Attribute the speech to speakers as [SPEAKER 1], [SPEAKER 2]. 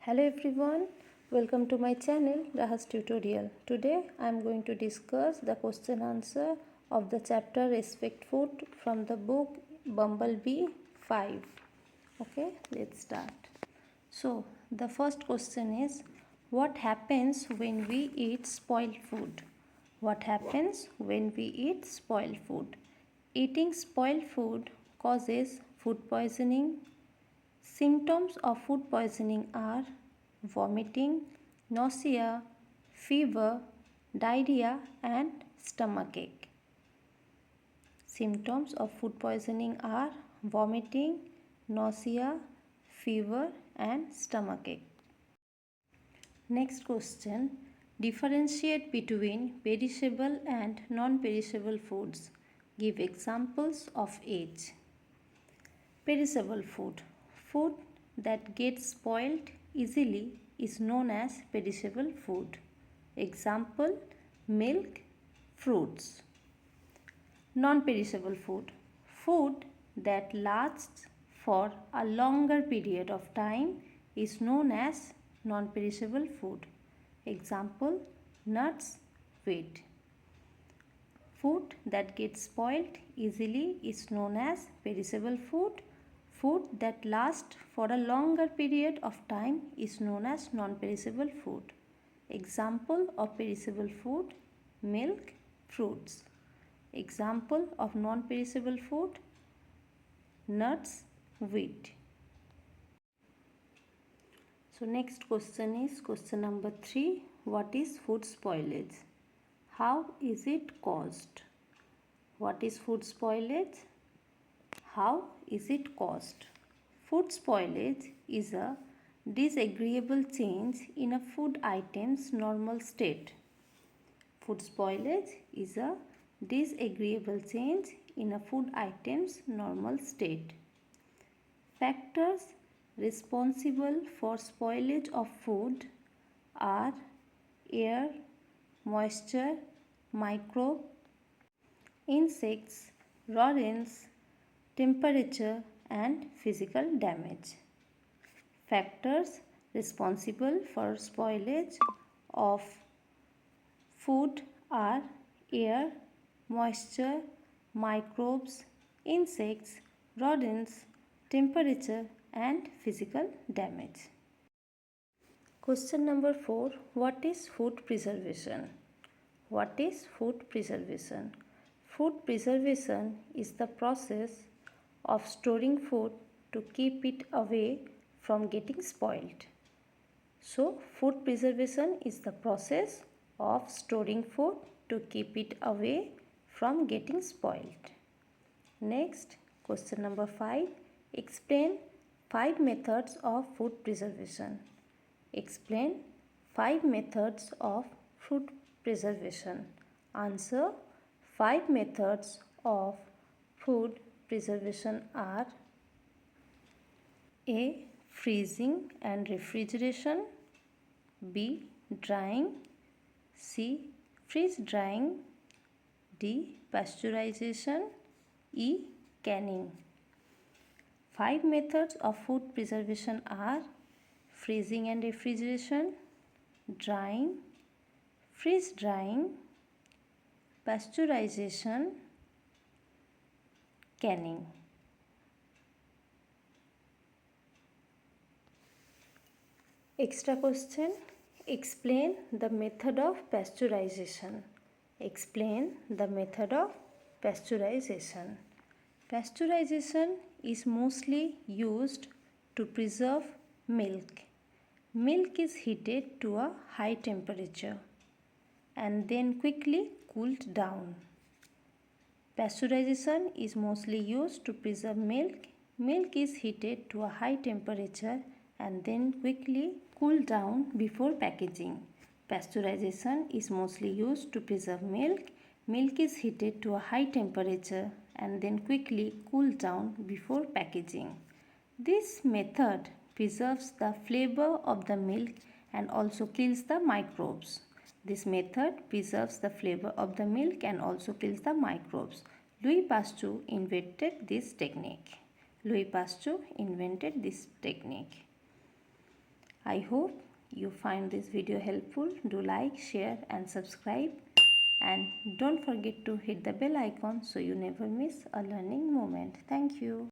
[SPEAKER 1] Hello everyone, welcome to my channel RaHaz tutorial. Today I am going to discuss the question answer of the chapter Respect Food from the book Bumblebee 5. Okay, let's start. So the first question is, what happens when we eat spoiled food? What happens when we eat spoiled food? Eating spoiled food causes food poisoning. Symptoms of food poisoning are vomiting, nausea, fever, diarrhea and stomachache. Symptoms of food poisoning are vomiting, nausea, fever and stomachache. Next question. Differentiate between perishable and non-perishable foods. Give examples of each. Perishable food. Food that gets spoiled easily is known as perishable food. Example, milk, fruits. Non-perishable food. Food that lasts for a longer period of time is known as non-perishable food. Example, nuts, wheat. Food that gets spoiled easily is known as perishable food. Food that lasts for a longer period of time is known as non-perishable food. Example of perishable food, milk, fruits. Example of non-perishable food, nuts, wheat. So next question is question number 3. What is food spoilage? How is it caused? What is food spoilage? How is it caused? Food spoilage is a disagreeable change in a food item's normal state. Food spoilage is a disagreeable change in a food item's normal state. Factors responsible for spoilage of food are air, moisture, microbe, insects, rodents, temperature and physical damage. Factors responsible for spoilage of food are air, moisture, microbes, insects, rodents, temperature and physical damage. Question number 4. What is food preservation? What is food preservation? Food preservation is the process of storing food to keep it away from getting spoiled. So, food preservation is the process of storing food to keep it away from getting spoiled. Next, question number 5. Explain 5 methods of food preservation. Explain 5 methods of food preservation. Answer: 5 methods of food preservation are: A. Freezing and refrigeration. B. Drying. C. Freeze drying. D. Pasteurization. E. Canning. 5 methods of food preservation are freezing and refrigeration, drying, freeze drying, pasteurization, canning. Extra question. Explain the method of pasteurization. Explain the method of pasteurization. Pasteurization is mostly used to preserve milk. Milk is heated to a high temperature and then quickly cooled down. Pasteurization is mostly used to preserve milk. Milk is heated to a high temperature and then quickly cooled down before packaging. Pasteurization is mostly used to preserve milk. Milk is heated to a high temperature and then quickly cooled down before packaging. This method preserves the flavor of the milk and also kills the microbes. This method preserves the flavor of the milk and also kills the microbes. Louis Pasteur invented this technique. Louis Pasteur invented this technique. I hope you find this video helpful. Do like, share and subscribe, and don't forget to hit the bell icon so you never miss a learning moment. Thank you.